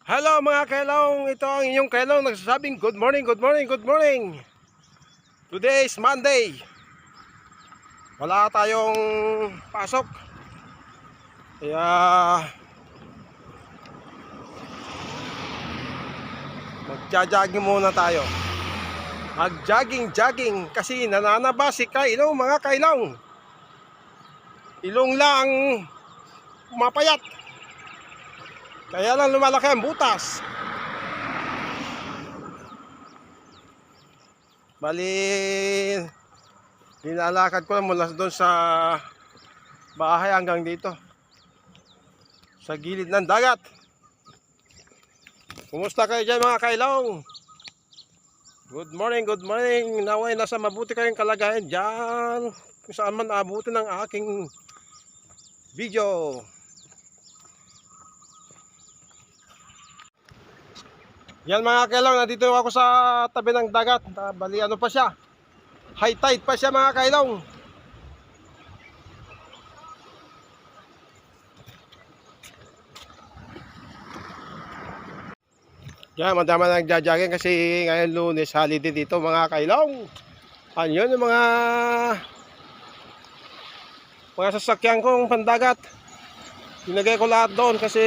Hello mga kailong, ito ang inyong kailong nagsasabing good morning, good morning, good morning. Today is Monday. Wala tayong pasok. Kaya magja-jogging muna tayo. Mag-jogging kasi nananaba si kailong mga kailong. Ilong lang mapayat. Kaya lang lumalaki ang butas. Bali, nilalakad ko lang mula doon sa bahay hanggang dito. Sa gilid ng dagat. Kumusta kayo dyan mga kailong? Good morning, good morning. Naway nasa mabuti kayong kalagayan dyan. Kung saan man abutin ng aking video. Yan mga kailong, nandito ako sa tabi ng dagat. Bali ano pa siya? High tide pa siya mga kailong. Yan, madama na nagja-jogging kasi ngayon Lunes, holiday dito mga kailong. Ano yun yung mga sasakyan kong pandagat. Pinagay ko lahat doon kasi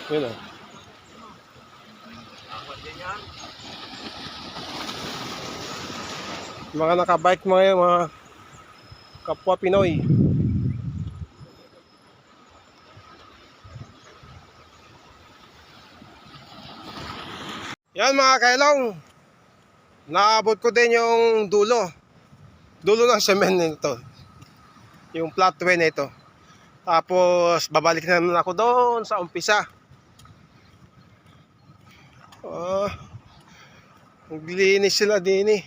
yun o. Mga nakabike mga kapwa Pinoy. Yan mga kailong, naabot ko din yung dulo ng semen nito, yung flat way na ito. Tapos babalik na naman ako doon sa umpisa. Naglinis sila din eh.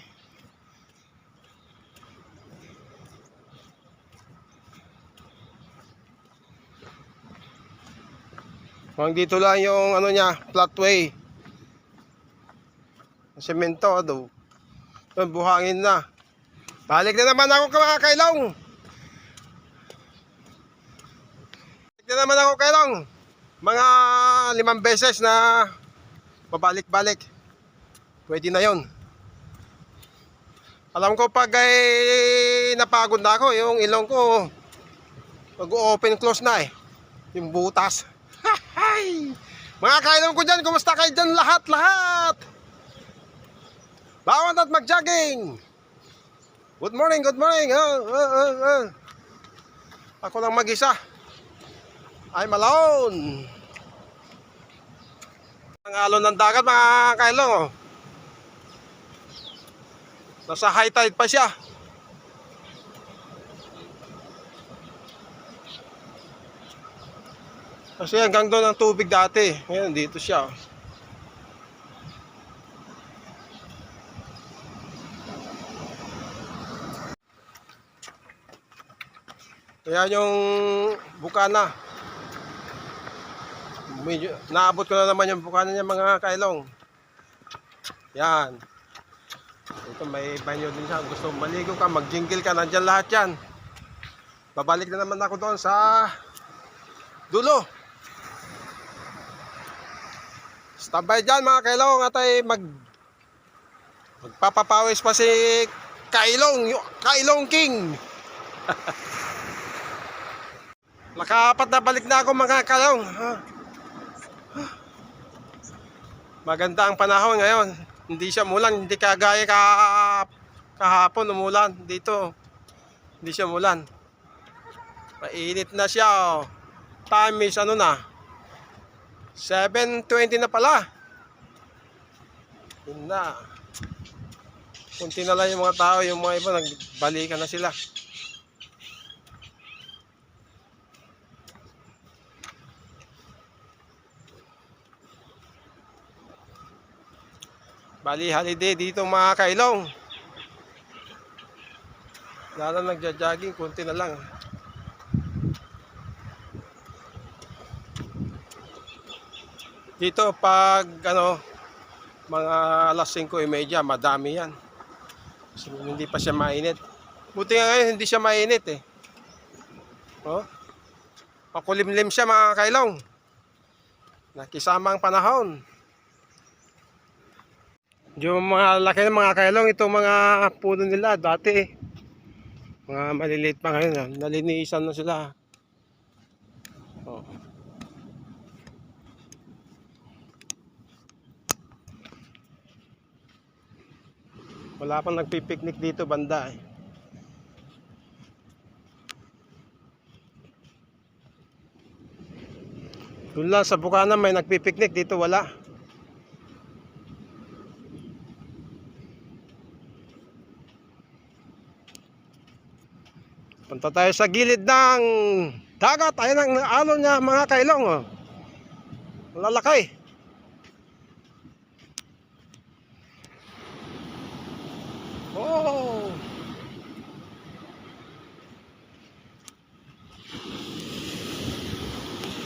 Dito lang yung ano niya, flat way. Semento daw. Buhangin na. Balik na naman ako mga kailong. Balik na naman ako kailong. Mga 5 beses na babalik-balik. Pwede na yon. Alam ko pag napagod na ako, yung ilong ko mag-open close na eh. Yung butas. Mga kailong ko dyan, kumusta kayo dyan lahat? Bawat at mag-jogging. Good morning, good morning. Ako lang mag-isa. I'm alone. Ang alon ng dagat mga kailong. Nasa high tide pa siya. Kasi hanggang doon ang tubig dati. Ngayon dito siya. Ayan yung bukana. Medyo, naabot ko na naman yung bukana niya mga kailong. Yan. Ito may banyo din siya. Gusto maligo ka, mag-jingle ka, nandyan lahat yan. Babalik na naman ako doon sa dulo. Standby dyan mga kailong at ay magpapapawis pa si Kailong King. Nakapat na balik na ako mga kailong. Maganda ang panahon ngayon. Hindi siya umulan, hindi kagaya kahapon umulan dito. Hindi siya umulan. Mainit na siya. Time is ano na? 7:20 na pala. Yun na. Kunti na lang yung mga tao, yung mga iba nagbalikan na sila. Bali holiday dito mga kailong. Lalo nagja-jogging, kunti na lang. Dito pag mga alas 5:30, madami yan. Kasi hindi pa siya mainit. Buti nga ngayon hindi siya mainit eh. Oh, makulimlim siya mga kailong. Nakisama ang panahon. Yung mga laki ng mga kailong, itong mga puno nila dati. Mga maliliit pa ngayon, nalinisan na sila. Oh. Wala pang nagpipiknik dito banda eh. Doon lang sa Bukana may nagpipiknik, dito wala. Punta tayo sa gilid ng dagat. Ayun ang alon niya mga kailong. Oh. Lalaki. Oh.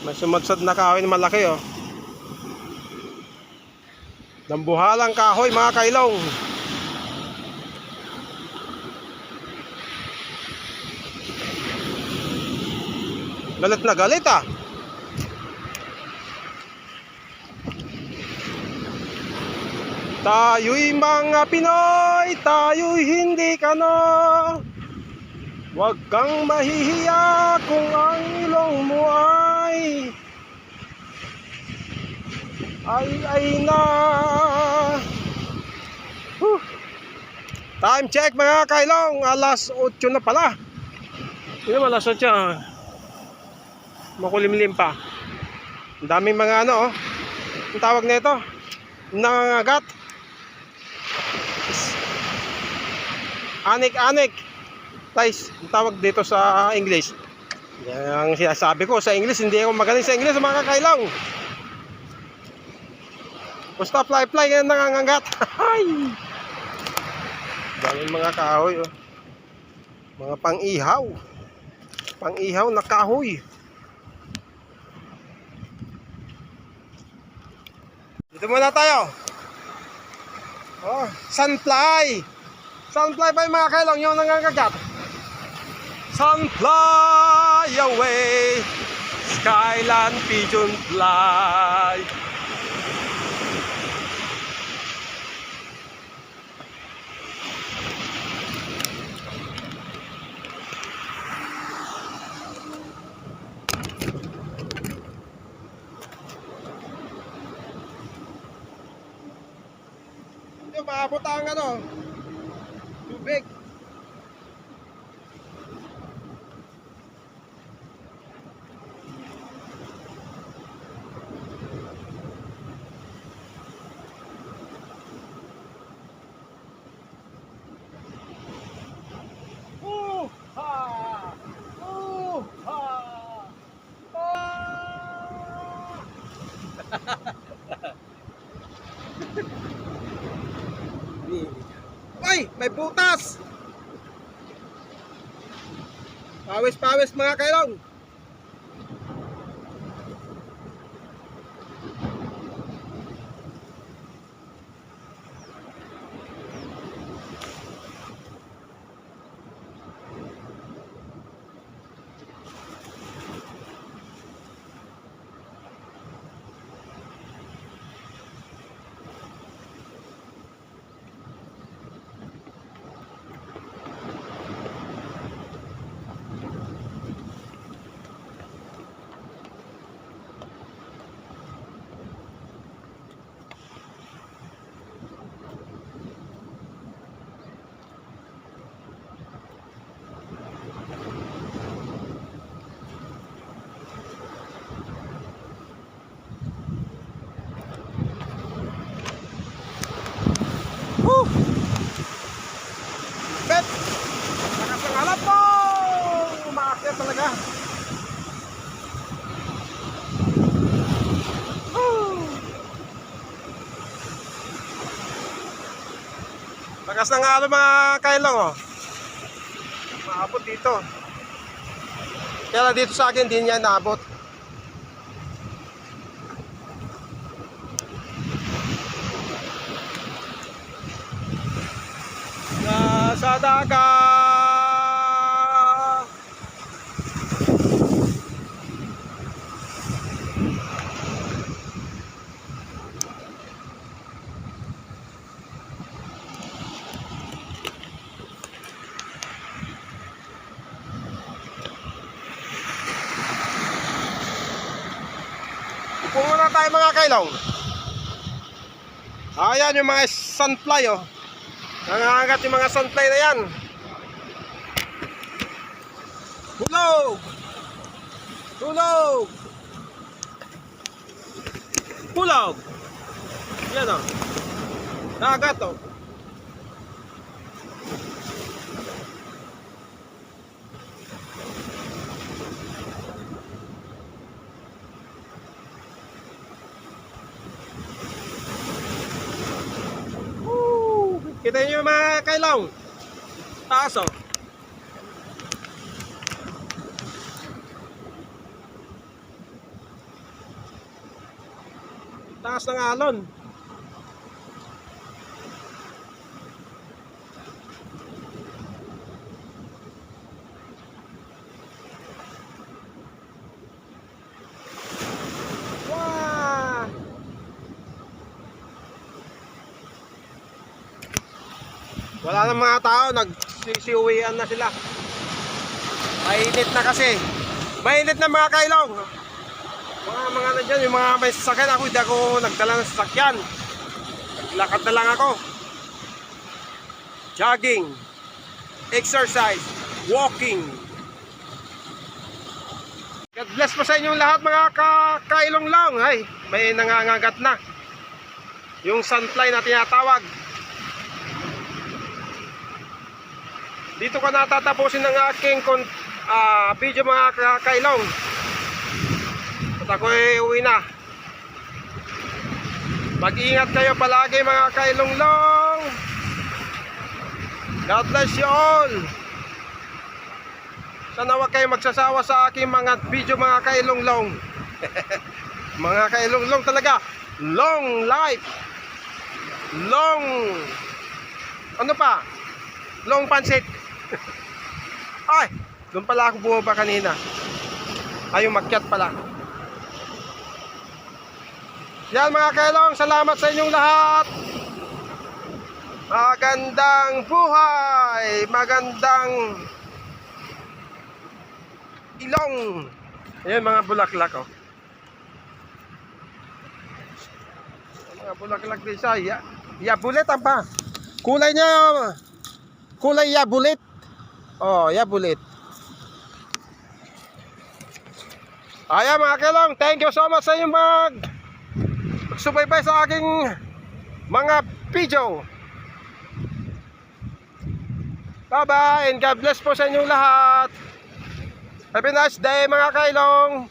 May sumudsod na kahoy na malaki oh. Dambuhalang kahoy mga kailong. Galit na galit ah. Tayo'y mga Pinoy, tayo'y hindi ka na. Huwag kang mahihiya kung ang ilong mo ay na. Time check mga kailong, alas 8 na pala. Hindi naman alas 8. Makulimlim pa. Ang daming mga ano oh. Ang tawag nito, nangangagat. Anik-anik. Guys, ang tawag dito sa English. Yan ang sinasabi ko sa English, hindi ako magaling sa English mga kailong. Basta fly yan nangangagat. Daming mga kahoy oh. Mga pang-ihaw. Pang-ihaw na kahoy. Dito muna tayo. Oh, sunfly. Sunfly ba yung mga kailong yung nangangagat? Sunfly away, skyline pigeon fly. Ito, maabot ang ano, tubig. Ay, may butas. Pawis-pawis mga kailong. Bet! Lakas ng alap po! Umaakyat talaga. Lakas ng alap mga kailong oh. Maabot dito. Kaya dito sa akin din yan naabot. Sa dagat. na tayo mga kailong. Ayan yung mga sunfly oh. Nangangagat yung mga sunfly na yan. Hulog! Hulog! Hulog! Yan oh. Nangangagat oh. Kita nyo mga kailong. Taas oh. Taas ng alon. Wow! Wala nang mga tao, nagsisiuwian na sila. Mainit na kasi. Mainit na mga kailong. Mga nandyan, yung mga may sasakyan. Ako hindi ako nagdala ng sasakyan. Naglakad na lang ako. Jogging, exercise, walking. God bless po sa inyong lahat mga kailong lang. Ay, may nangangagat na. Yung sunfly na tinatawag. Dito ko natatapusin ng aking video mga kailong. At ako'y uwi na. Mag-ingat kayo palagi mga kailong-long. God bless you all. Sana huwag kayo magsasawa sa aking mga video mga kailong-long. Mga kailong-long talaga. Long life. Long. Ano pa? Long pansit. Ay, doon pala ako bumaba kanina. Ay, umakyat pala. Yan mga kailong, salamat sa inyong lahat. Magandang buhay. Magandang ilong. Ayan mga bulaklak oh. Mga bulaklak din siya. Yabulit ang pa. Kulay niya, kulay yabulit. Oh, yabulit. Ayan mga kailong, thank you so much sa inyong magsubaybay sa aking mga video. Bye bye and God bless po sa inyong lahat. Have a nice day mga kailong.